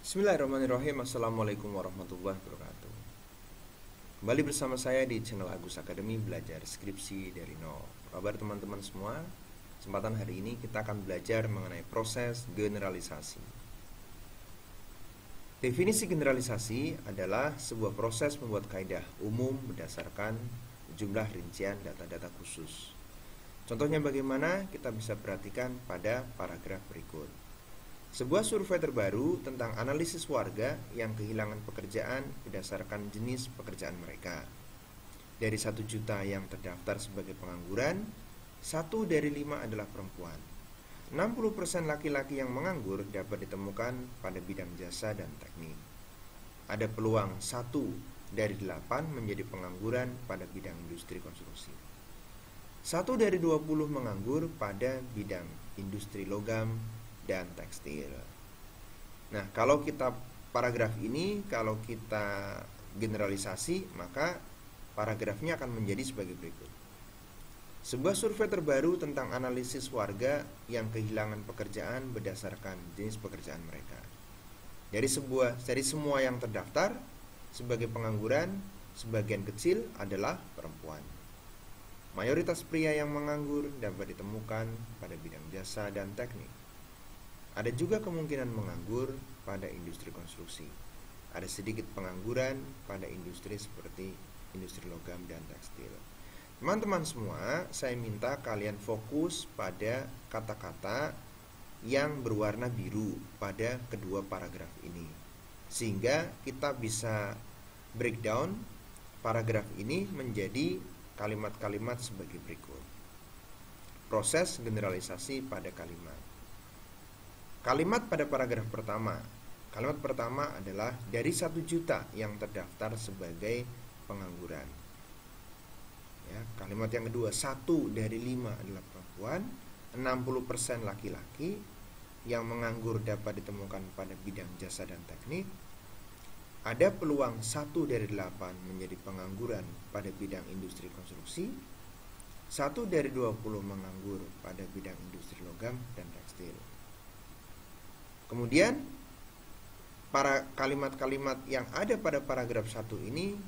Bismillahirrahmanirrahim. Assalamualaikum warahmatullahi wabarakatuh. Kembali bersama saya di channel Agus Academy Belajar Skripsi dari Nol. Apa kabar teman-teman semua? Kesempatan hari ini kita akan belajar mengenai proses generalisasi. Definisi generalisasi adalah sebuah proses membuat kaidah umum berdasarkan jumlah rincian data-data khusus. Contohnya bagaimana? Kita bisa perhatikan pada paragraf berikut. Sebuah survei terbaru tentang analisis warga yang kehilangan pekerjaan berdasarkan jenis pekerjaan mereka. Dari 1 juta yang terdaftar sebagai pengangguran, 1 dari 5 adalah perempuan. 60% laki-laki yang menganggur dapat ditemukan pada bidang jasa dan teknik. Ada peluang 1 dari 8 menjadi pengangguran pada bidang industri konstruksi. 1 dari 20 menganggur pada bidang industri logam dan tekstil. Nah, kalau kita paragraf ini, kalau kita generalisasi, maka paragrafnya akan menjadi sebagai berikut. Sebuah survei terbaru tentang analisis warga yang kehilangan pekerjaan berdasarkan jenis pekerjaan mereka. Dari semua yang terdaftar sebagai pengangguran, sebagian kecil adalah perempuan. Mayoritas pria yang menganggur dapat ditemukan pada bidang jasa dan teknik. Ada juga kemungkinan menganggur pada industri konstruksi. Ada sedikit pengangguran pada industri seperti industri logam dan tekstil. Teman-teman semua, saya minta kalian fokus pada kata-kata yang berwarna biru pada kedua paragraf ini, sehingga kita bisa breakdown paragraf ini menjadi kalimat-kalimat sebagai berikut. Proses generalisasi pada kalimat. Kalimat pada paragraf pertama. Kalimat pertama adalah dari 1 juta yang terdaftar sebagai pengangguran. Ya, kalimat yang kedua, 1 dari 5 adalah perempuan, 60% laki-laki yang menganggur dapat ditemukan pada bidang jasa dan teknik. Ada peluang 1 dari 8 menjadi pengangguran pada bidang industri konstruksi. 1 dari 20 menganggur pada bidang industri logam dan tekstil. Kemudian para kalimat-kalimat yang ada pada paragraf 1 ini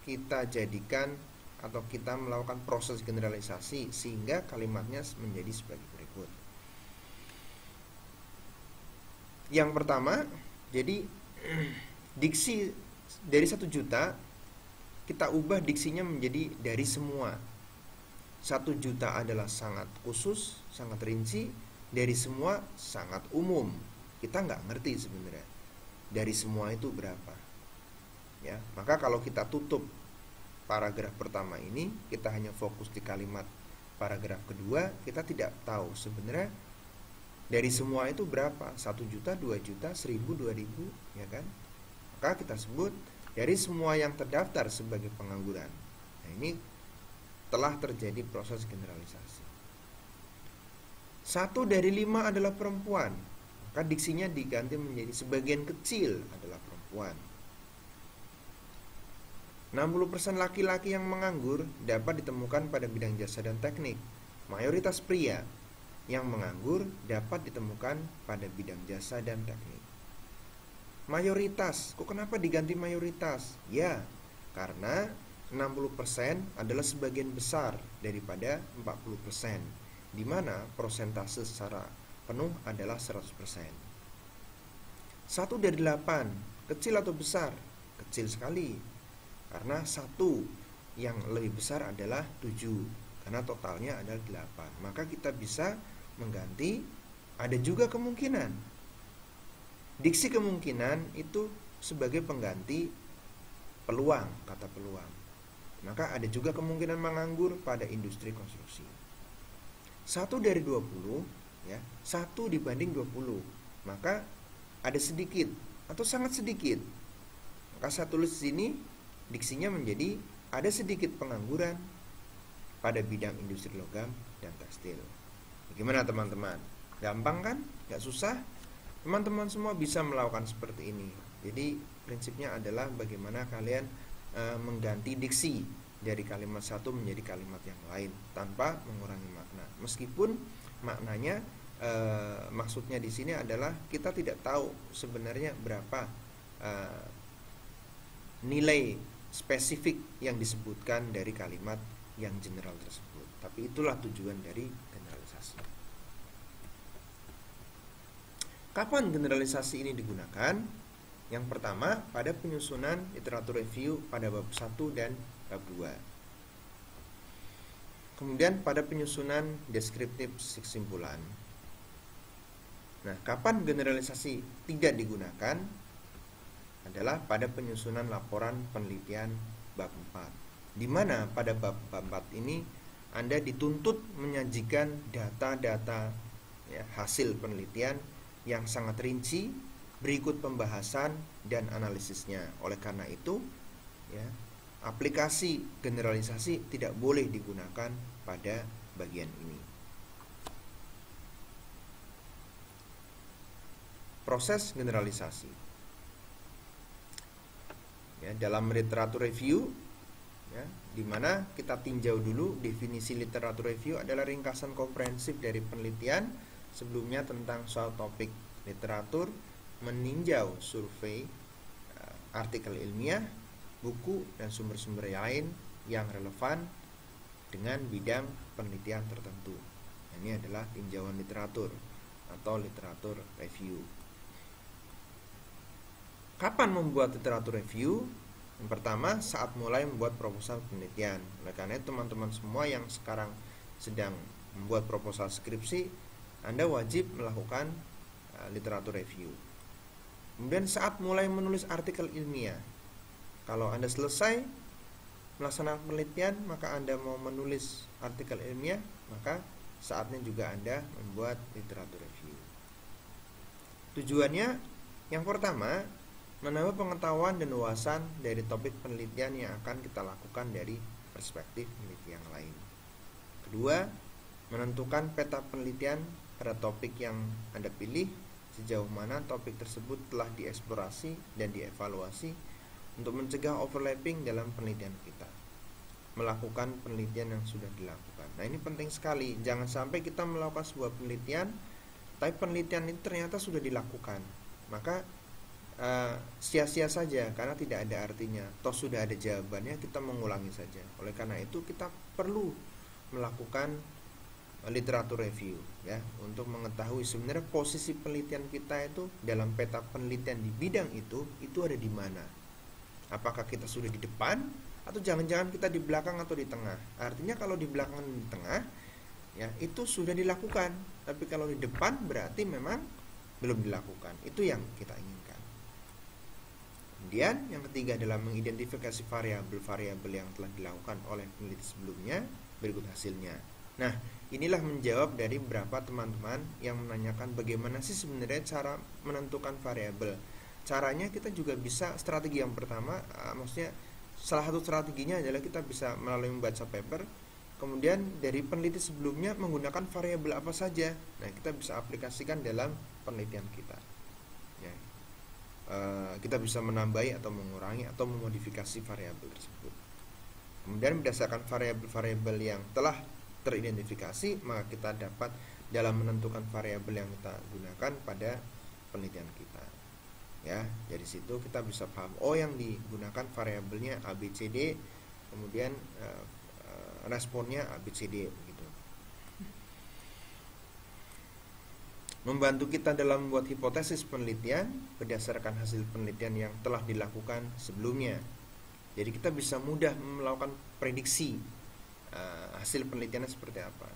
kita jadikan atau kita melakukan proses generalisasi sehingga kalimatnya menjadi sebagai berikut. Yang pertama, jadi diksi dari 1 juta kita ubah diksinya menjadi dari semua. 1 juta adalah sangat khusus, sangat rinci, dari semua sangat umum. Kita nggak ngerti sebenarnya dari semua itu berapa, ya. Maka kalau kita tutup paragraf pertama ini, kita hanya fokus di kalimat paragraf kedua, kita tidak tahu sebenarnya dari semua itu berapa, 1 juta, 2 juta, 1000, 2000, ya kan? Maka kita sebut dari semua yang terdaftar sebagai pengangguran. Nah, ini telah terjadi proses generalisasi. 1 dari 5 adalah perempuan. Maka diksinya diganti menjadi sebagian kecil adalah perempuan. 60% laki-laki yang menganggur dapat ditemukan pada bidang jasa dan teknik. Mayoritas pria yang menganggur dapat ditemukan pada bidang jasa dan teknik. Mayoritas, kok kenapa diganti mayoritas? Ya, karena 60% adalah sebagian besar daripada 40%, di mana persentase secara penuh adalah 100%. 1 dari 8, kecil atau besar? Kecil sekali. Karena 1 yang lebih besar adalah 7, karena totalnya adalah 8. Maka kita bisa mengganti ada juga kemungkinan. Diksi kemungkinan itu sebagai pengganti peluang, kata peluang. Maka ada juga kemungkinan menganggur pada industri konstruksi. 1 dari 20, ya, 1 dibanding 20, maka ada sedikit atau sangat sedikit. Maka saya tulis di sini diksinya menjadi ada sedikit pengangguran pada bidang industri logam dan tekstil. Bagaimana teman-teman? Gampang kan? Gak susah? Teman-teman semua bisa melakukan seperti ini. Jadi prinsipnya adalah bagaimana kalian mengganti diksi dari kalimat satu menjadi kalimat yang lain tanpa mengurangi makna. Meskipun maknanya maksudnya di sini adalah kita tidak tahu sebenarnya berapa nilai spesifik yang disebutkan dari kalimat yang general tersebut. Tapi itulah tujuan dari generalisasi. Kapan generalisasi ini digunakan? Yang pertama, pada penyusunan literatur review pada bab 1 dan bab 2. Kemudian pada penyusunan deskriptif kesimpulan. Nah, kapan generalisasi tidak digunakan? Adalah pada penyusunan laporan penelitian bab 4. Di mana pada bab 4 ini Anda dituntut menyajikan data-data hasil penelitian yang sangat rinci, berikut pembahasan dan analisisnya. Oleh karena itu, aplikasi generalisasi tidak boleh digunakan pada bagian ini. Proses generalisasi. Dalam literatur review, di mana kita tinjau dulu definisi literatur review adalah ringkasan komprehensif dari penelitian sebelumnya tentang suatu topik literatur, meninjau survei, artikel ilmiah, buku, dan sumber-sumber lain yang relevan dengan bidang penelitian tertentu. Ini adalah tinjauan literatur atau literatur review. Kapan membuat literatur review? Yang pertama, saat mulai membuat proposal penelitian. Oleh karena itu, teman-teman semua yang sekarang sedang membuat proposal skripsi, Anda wajib melakukan literatur review. Kemudian saat mulai menulis artikel ilmiah, kalau Anda selesai melaksanakan penelitian, maka Anda mau menulis artikel ilmiah, maka saatnya juga Anda membuat literatur review. Tujuannya yang pertama, menambah pengetahuan dan wawasan dari topik penelitian yang akan kita lakukan dari perspektif peneliti yang lain. Kedua, menentukan peta penelitian pada topik yang Anda pilih, sejauh mana topik tersebut telah dieksplorasi dan dievaluasi untuk mencegah overlapping dalam penelitian kita. Melakukan penelitian yang sudah dilakukan. Nah, ini penting sekali. Jangan sampai kita melakukan sebuah penelitian, tapi penelitian itu ternyata sudah dilakukan. Maka sia-sia saja karena tidak ada artinya. Toh sudah ada jawabannya, kita mengulangi saja. Oleh karena itu kita perlu melakukan literatur review untuk mengetahui sebenarnya posisi penelitian kita itu dalam peta penelitian di bidang itu ada di mana. Apakah kita sudah di depan atau jangan-jangan kita di belakang atau di tengah. Artinya kalau di belakang dan di tengah itu sudah dilakukan, tapi kalau di depan berarti memang belum dilakukan. Itu yang kita inginkan. Kemudian yang ketiga adalah mengidentifikasi variabel-variabel yang telah dilakukan oleh peneliti sebelumnya. Berikut hasilnya. Nah, inilah menjawab dari beberapa teman-teman yang menanyakan bagaimana sih sebenarnya cara menentukan variabel. Caranya kita juga bisa, strategi yang pertama, maksudnya salah satu strateginya adalah kita bisa melalui membaca paper, kemudian dari peneliti sebelumnya menggunakan variabel apa saja. Nah, kita bisa aplikasikan dalam penelitian kita. Kita bisa menambahi atau mengurangi atau memodifikasi variabel tersebut. Kemudian berdasarkan variabel-variabel yang telah teridentifikasi, maka kita dapat dalam menentukan variabel yang kita gunakan pada penelitian kita. Dari situ kita bisa paham, yang digunakan variabelnya ABCD, kemudian responnya ABCD begitu. Membantu kita dalam membuat hipotesis penelitian berdasarkan hasil penelitian yang telah dilakukan sebelumnya. Jadi kita bisa mudah melakukan prediksi hasil penelitiannya seperti apa.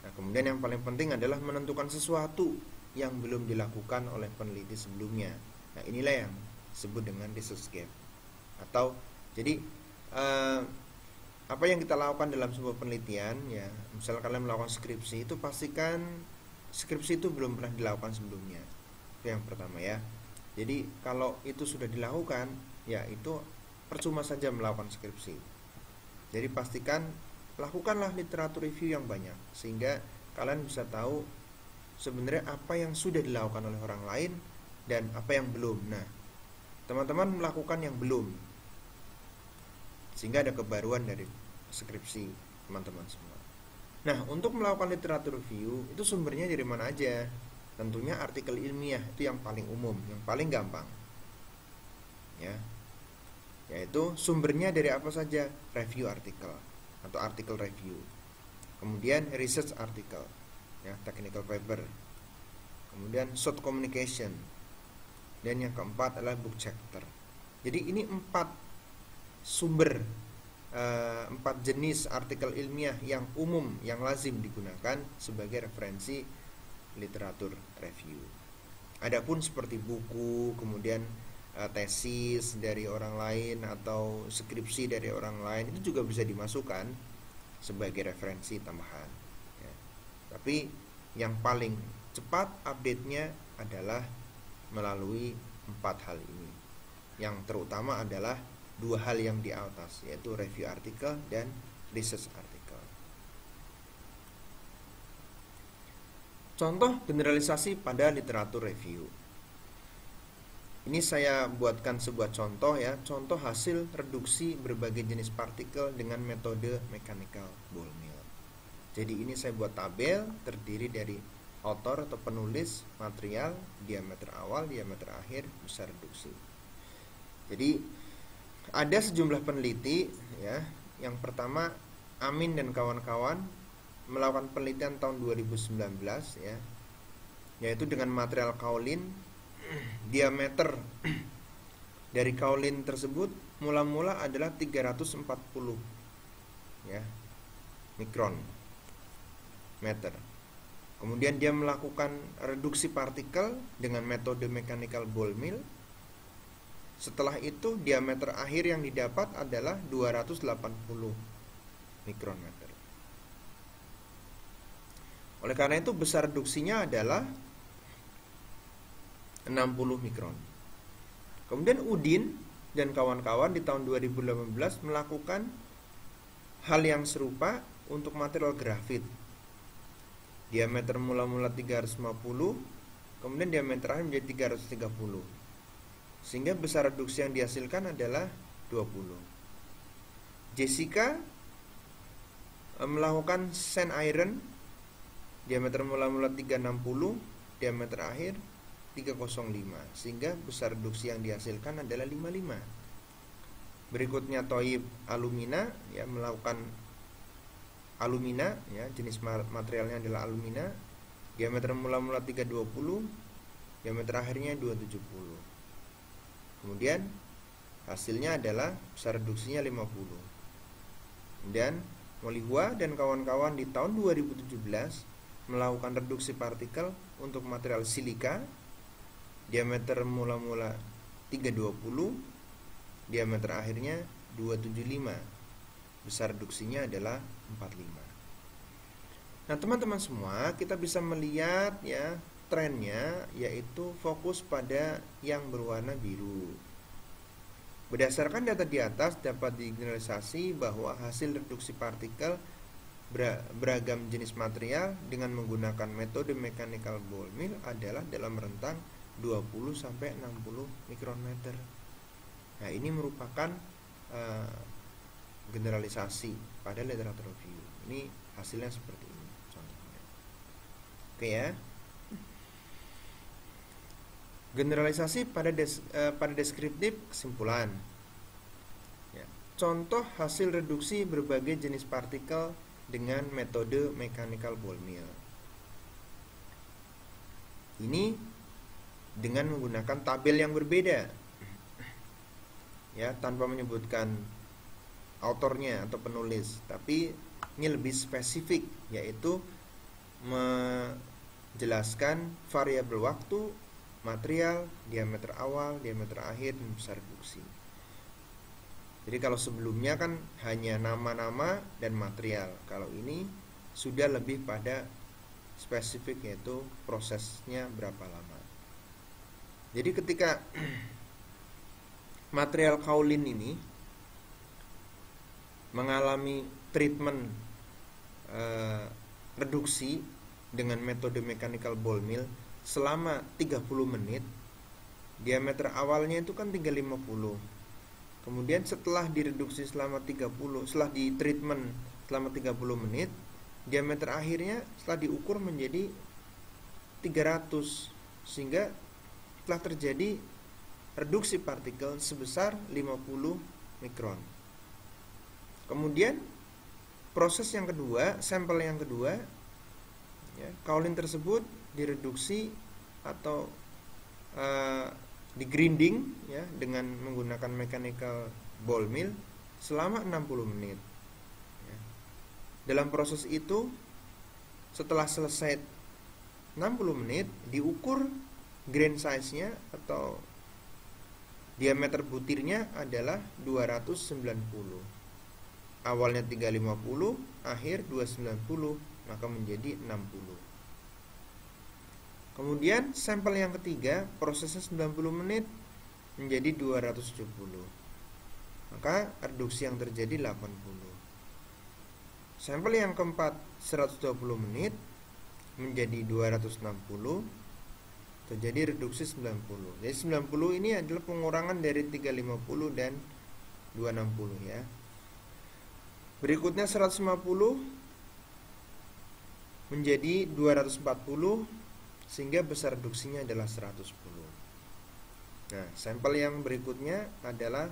Nah, kemudian yang paling penting adalah menentukan sesuatu yang belum dilakukan oleh peneliti sebelumnya. Nah, inilah yang disebut dengan research gap. Atau jadi apa yang kita lakukan dalam sebuah penelitian, misalnya kalian melakukan skripsi, itu pastikan skripsi itu belum pernah dilakukan sebelumnya. Itu yang pertama Jadi kalau itu sudah dilakukan, itu percuma saja melakukan skripsi. Jadi pastikan lakukanlah literatur review yang banyak sehingga kalian bisa tahu sebenarnya apa yang sudah dilakukan oleh orang lain dan apa yang belum. Nah, teman-teman melakukan yang belum sehingga ada kebaruan dari skripsi teman-teman semua. Nah, untuk melakukan literatur review itu sumbernya dari mana aja? Tentunya artikel ilmiah itu yang paling umum, yang paling gampang. Ya. Yaitu sumbernya dari apa saja? Review artikel atau artikel review. Kemudian research article, ya, technical paper. Kemudian short communication. Dan yang keempat adalah book chapter. Jadi ini 4 sumber, 4 jenis artikel ilmiah yang umum, yang lazim digunakan sebagai referensi literatur review. Adapun seperti buku, kemudian tesis dari orang lain atau skripsi dari orang lain itu juga bisa dimasukkan sebagai referensi tambahan. Ya. Tapi yang paling cepat update-nya adalah melalui 4 hal ini. Yang terutama adalah 2 hal yang di atas, yaitu review artikel dan research article. Contoh generalisasi pada literatur review. Ini saya buatkan sebuah contoh, ya, contoh hasil reduksi berbagai jenis partikel dengan metode mechanical ball mill. Jadi ini saya buat tabel terdiri dari author atau penulis, material, diameter awal, diameter akhir, besar reduksi. Jadi ada sejumlah peneliti, ya. Yang pertama, Amin dan kawan-kawan melakukan penelitian tahun 2019, ya, yaitu dengan material kaolin. Diameter dari kaolin tersebut mula-mula adalah 340, ya, mikron meter. Kemudian dia melakukan reduksi partikel dengan metode mechanical ball mill. Setelah itu diameter akhir yang didapat adalah 280 mikrometer. Oleh karena itu besar reduksinya adalah 60 mikron. Kemudian Udin dan kawan-kawan di tahun 2018 melakukan hal yang serupa untuk material grafit. Diameter mula-mula 350, kemudian diameter akhir menjadi 330. Sehingga besar reduksi yang dihasilkan adalah 20. Jessica melakukan sand iron, diameter mula-mula 360, diameter akhir 305, sehingga besar reduksi yang dihasilkan adalah 55. Berikutnya Thoib alumina, ya, melakukan alumina, ya, jenis materialnya adalah alumina, diameter mula-mula 320, diameter akhirnya 270. Kemudian hasilnya adalah besar reduksinya 50. Dan Molihua dan kawan-kawan di tahun 2017 melakukan reduksi partikel untuk material silika, diameter mula-mula 320, diameter akhirnya 275. Besar reduksinya adalah 45. Nah, teman-teman semua, kita bisa melihat, ya, trennya yaitu fokus pada yang berwarna biru. Berdasarkan data di atas dapat digeneralisasi bahwa hasil reduksi partikel beragam jenis material dengan menggunakan metode mechanical ball mill adalah dalam rentang 20 sampai 60 mikrometer. Nah, ini merupakan generalisasi pada literatur review. Ini hasilnya seperti ini contohnya. Oke, ya. Generalisasi pada deskriptif kesimpulan. Ya. Contoh hasil reduksi berbagai jenis partikel dengan metode mechanical ball mill. Ini dengan menggunakan tabel yang berbeda, ya, tanpa menyebutkan autornya atau penulis, tapi ini lebih spesifik, yaitu menjelaskan variabel waktu, material, diameter awal, diameter akhir, dan besar reduksi. Jadi kalau sebelumnya kan hanya nama-nama dan material, kalau ini sudah lebih pada spesifik, yaitu prosesnya berapa lama. Jadi ketika material kaolin ini mengalami treatment reduksi dengan metode mechanical ball mill selama 30 menit, diameter awalnya itu kan 350. Kemudian setelah direduksi selama 30, setelah di treatment selama 30 menit, diameter akhirnya setelah diukur menjadi 300, sehingga telah terjadi reduksi partikel sebesar 50 mikron. Kemudian proses yang kedua, sampel yang kedua, ya, kaolin tersebut direduksi atau di grinding, ya, dengan menggunakan mechanical ball mill selama 60 menit. Ya. Dalam proses itu, setelah selesai 60 menit, diukur grain size-nya atau diameter butirnya adalah 290. Awalnya 350, akhir 290, maka menjadi 60. Kemudian sampel yang ketiga, prosesnya 90 menit menjadi 270. Maka reduksi yang terjadi 80. Sampel yang keempat 120 menit menjadi 260, terjadi reduksi 90. Jadi 90 ini adalah pengurangan dari 350 dan 260, ya. Berikutnya 150 menjadi 240, sehingga besar reduksinya adalah 110. Nah, sampel yang berikutnya adalah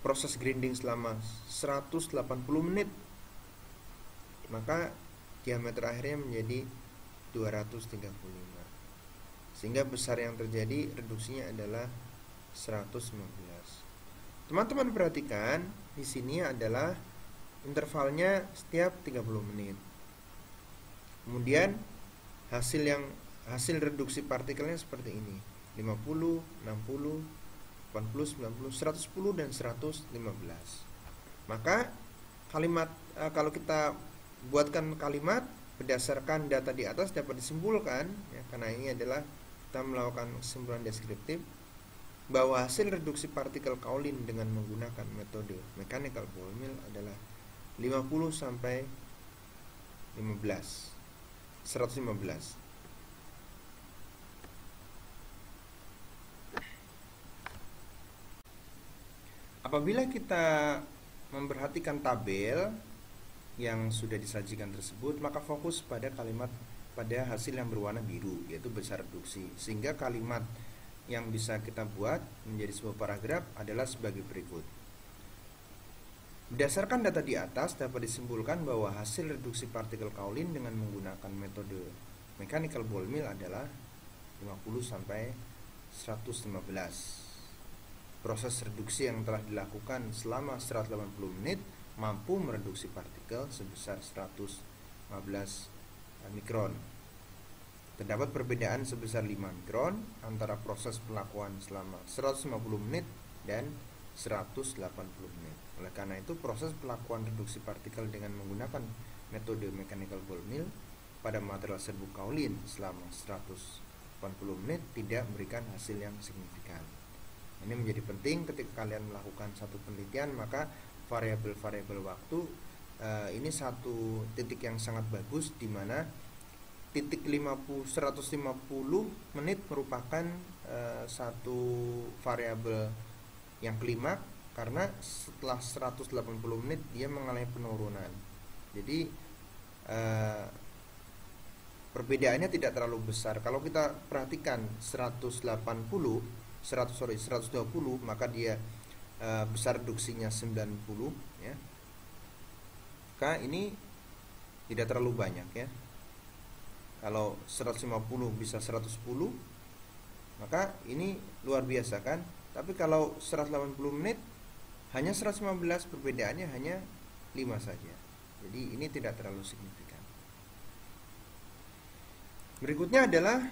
proses grinding selama 180 menit. Maka diameter akhirnya menjadi 235. Sehingga besar yang terjadi reduksinya adalah 115. Teman-teman perhatikan, di sini adalah intervalnya setiap 30 menit. Kemudian hasil reduksi partikelnya seperti ini: 50, 60, 80, 90, 110 dan 115. Maka kalimat kalau kita buatkan kalimat berdasarkan data di atas dapat disimpulkan, ya, karena ini adalah kita melakukan kesimpulan deskriptif, bahwa hasil reduksi partikel kaolin dengan menggunakan metode mechanical ball mill adalah 50 sampai 115. Apabila kita memperhatikan tabel yang sudah disajikan tersebut, maka fokus pada kalimat pada hasil yang berwarna biru, yaitu besar reduksi. Sehingga kalimat yang bisa kita buat menjadi sebuah paragraf adalah sebagai berikut. Berdasarkan data di atas dapat disimpulkan bahwa hasil reduksi partikel kaolin dengan menggunakan metode mechanical ball mill adalah 50 sampai 115. Proses reduksi yang telah dilakukan selama 180 menit mampu mereduksi partikel sebesar 115 mikron. Terdapat perbedaan sebesar 5 mikron antara proses pelakuan selama 150 menit dan 180 menit. Oleh karena itu, proses pelakuan reduksi partikel dengan menggunakan metode mechanical ball mill pada material serbuk kaolin selama 180 menit tidak memberikan hasil yang signifikan. Ini menjadi penting ketika kalian melakukan satu penelitian, maka variabel-variabel waktu ini satu titik yang sangat bagus, di mana titik 150 menit merupakan satu variabel yang kelima, karena setelah 180 menit dia mengalami penurunan. Jadi perbedaannya tidak terlalu besar. Kalau kita perhatikan 120, maka dia besar reduksinya 90, ya. Maka ini tidak terlalu banyak, ya. Kalau 150 bisa 110, maka ini luar biasa, kan? Tapi kalau 180 menit hanya 115, perbedaannya hanya 5 saja. Jadi ini tidak terlalu signifikan. Berikutnya adalah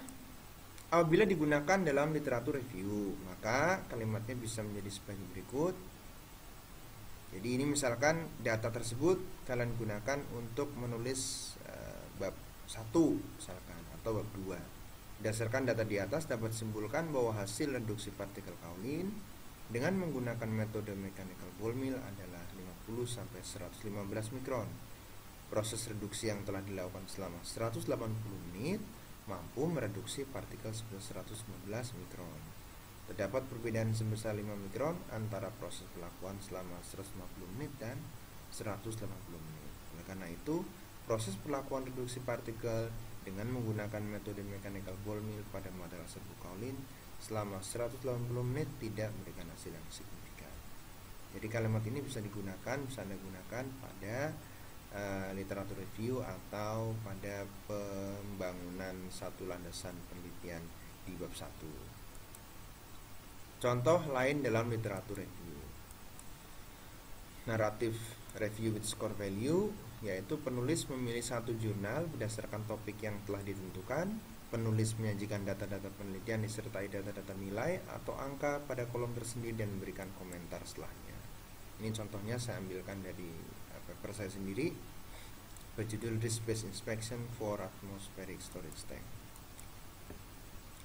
apabila digunakan dalam literatur review, maka kalimatnya bisa menjadi sebagai berikut. Jadi ini misalkan data tersebut kalian gunakan untuk menulis bab 1 misalkan, atau bab 2. Berdasarkan data di atas dapat disimpulkan bahwa hasil reduksi partikel kaolin dengan menggunakan metode mechanical ball mill adalah 50 sampai 115 mikron. Proses reduksi yang telah dilakukan selama 180 menit mampu mereduksi partikel sebesar 115 mikron. Terdapat perbedaan sebesar 5 mikron antara proses pelakuan selama 150 menit dan 180 menit. Oleh karena itu, proses perlakuan reduksi partikel dengan menggunakan metode mechanical ball mill pada material serbukaulin selama 180 menit tidak memberikan hasil yang signifikan. Jadi kalimat ini bisa Anda gunakan pada literatur review atau pada pembangunan satu landasan penelitian di bab 1. Contoh lain dalam literatur review. Narrative review with score value, yaitu penulis memilih satu jurnal berdasarkan topik yang telah ditentukan. Penulis menyajikan data-data penelitian disertai data-data nilai atau angka pada kolom tersendiri dan memberikan komentar setelahnya. Ini contohnya saya ambilkan dari paper saya sendiri, berjudul Risk Based Inspection for Atmospheric Storage Tank.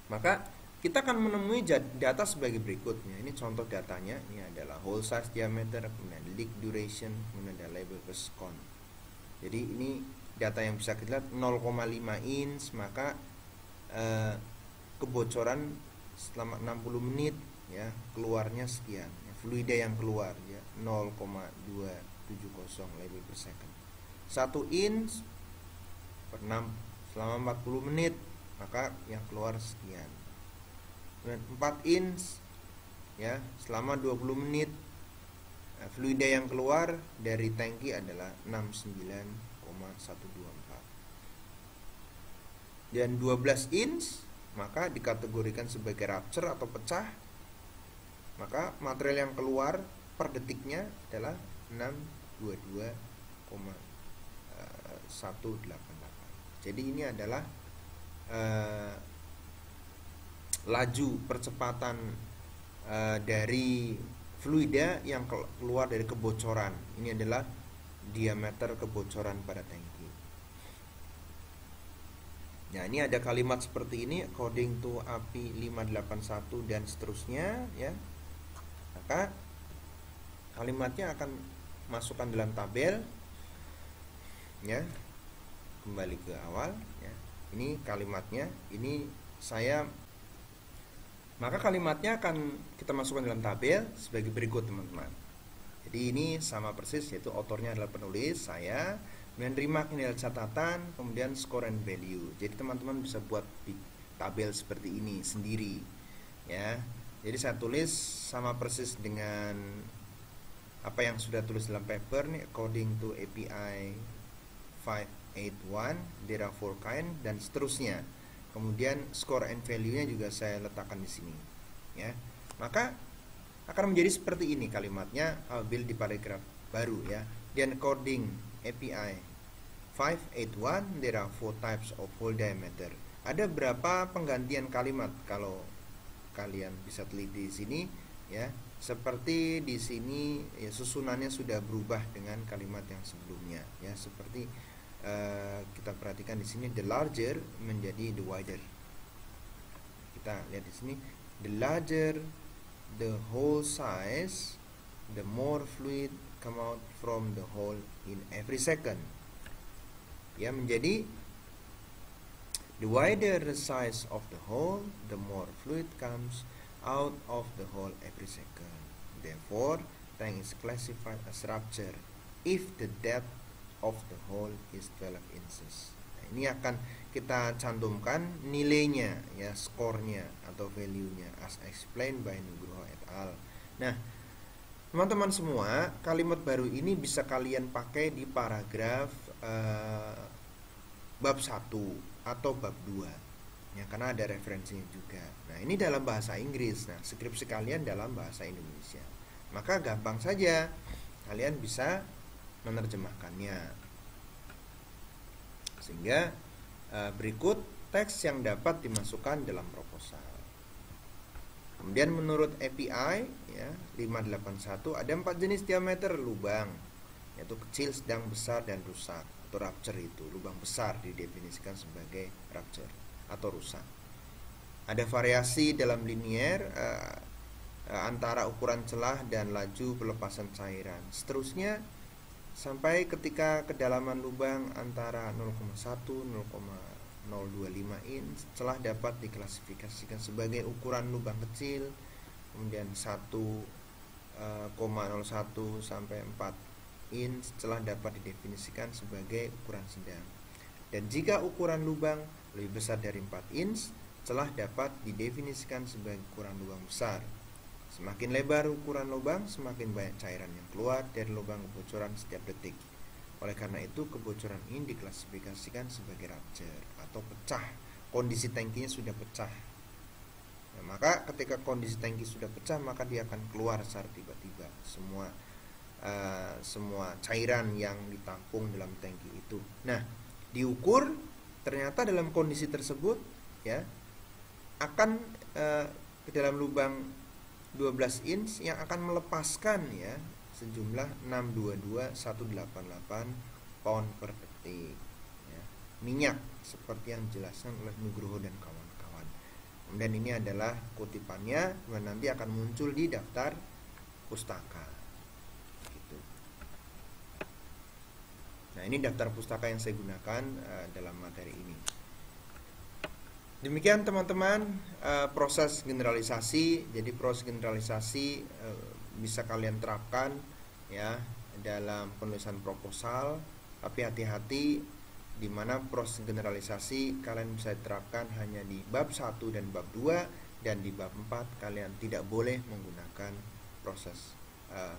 Maka kita akan menemui data sebagai berikutnya. Ini contoh datanya. Ini adalah hole size, diameter, kemudian leak duration, kemudian ada label plus count. Jadi ini data yang bisa kita lihat 0,5 inch, maka kebocoran selama 60 menit ya, keluarnya sekian. Ya, fluida yang keluar ya 0,270 label per second. 1 inch per 6 selama 40 menit, maka yang keluar sekian. Kemudian 4 inch ya, selama 20 menit fluida yang keluar dari tangki adalah 69,124. Dan 12 inch maka dikategorikan sebagai rupture atau pecah. Maka material yang keluar per detiknya adalah 622,188. Jadi ini adalah laju percepatan dari fluida yang keluar dari kebocoran. Ini adalah diameter kebocoran pada tangki. Nah, ini ada kalimat seperti ini, according to API 581 dan seterusnya ya. Maka kalimatnya akan masukkan dalam tabel ya. Kembali ke awal ya. Ini kalimatnya, maka kalimatnya akan kita masukkan dalam tabel sebagai berikut, teman-teman. Jadi ini sama persis, yaitu autornya adalah penulis, saya, kemudian remark ini adalah catatan, kemudian score and value. Jadi teman-teman bisa buat di tabel seperti ini sendiri ya. Jadi saya tulis sama persis dengan apa yang sudah tulis dalam paper nih, according to API 581 there are 4 kind dan seterusnya. Kemudian score and value-nya juga saya letakkan di sini ya. Maka akan menjadi seperti ini kalimatnya build di paragraf baru ya. Dan according API 581 there are 4 types of hole diameter. Ada berapa penggantian kalimat kalau kalian bisa teliti di sini ya. Seperti di sini ya, susunannya sudah berubah dengan kalimat yang sebelumnya ya. Seperti kita perhatikan di sini, the larger menjadi the wider. Kita lihat di sini, the larger the hole size, the more fluid come out from the hole in every second. Ya, menjadi the wider the size of the hole, the more fluid comes out of the hole every second. Therefore, tank is classified as rupture if the depth of the hole is 12 inches. Nah, ini akan kita cantumkan nilainya ya, skornya atau value-nya as explained by Nugroho et al. Nah, teman-teman semua, kalimat baru ini bisa kalian pakai di paragraf bab 1 atau bab 2 ya, karena ada referensinya juga. Nah, ini dalam bahasa Inggris. Nah, skripsi kalian dalam bahasa Indonesia. Maka gampang saja kalian bisa menerjemahkannya. Sehingga berikut teks yang dapat dimasukkan dalam proposal. Kemudian menurut API ya 581 ada 4 jenis diameter lubang, yaitu kecil, sedang, besar, dan rusak atau rupture. Itu lubang besar didefinisikan sebagai rupture atau rusak. Ada variasi dalam linier antara ukuran celah dan laju pelepasan cairan. Seterusnya sampai ketika kedalaman lubang antara 0,1 0,025 inch, celah dapat diklasifikasikan sebagai ukuran lubang kecil, kemudian 1,01 sampai 4 inch celah dapat didefinisikan sebagai ukuran sedang. Dan jika ukuran lubang lebih besar dari 4 inch, celah dapat didefinisikan sebagai ukuran lubang besar. Semakin lebar ukuran lubang, semakin banyak cairan yang keluar dari lubang kebocoran setiap detik. Oleh karena itu, kebocoran ini diklasifikasikan sebagai rupture atau pecah. Kondisi tangkinya sudah pecah. Nah, maka ketika kondisi tangki sudah pecah, maka dia akan keluar secara tiba-tiba semua cairan yang ditampung dalam tangki itu. Nah, diukur ternyata dalam kondisi tersebut ya akan ke dalam lubang 12 inch yang akan melepaskan ya sejumlah 622.188 pound per detik ya, minyak seperti yang dijelaskan oleh Nugroho dan kawan-kawan. Kemudian ini adalah kutipannya dan nanti akan muncul di daftar pustaka gitu. Nah, ini daftar pustaka yang saya gunakan dalam materi ini. Demikian teman-teman proses generalisasi. Jadi proses generalisasi bisa kalian terapkan ya dalam penulisan proposal, tapi hati-hati di mana proses generalisasi kalian bisa terapkan hanya di bab 1 dan bab 2, dan di bab 4 kalian tidak boleh menggunakan proses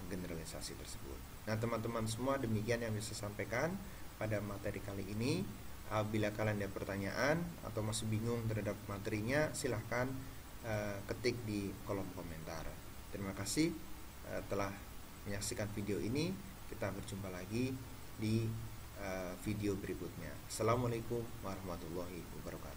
generalisasi tersebut. Nah, teman-teman semua, demikian yang bisa saya sampaikan pada materi kali ini. Bila kalian ada pertanyaan atau masih bingung terhadap materinya, silahkan ketik di kolom komentar. Terima kasih telah menyaksikan video ini. Kita berjumpa lagi di video berikutnya. Assalamualaikum warahmatullahi wabarakatuh.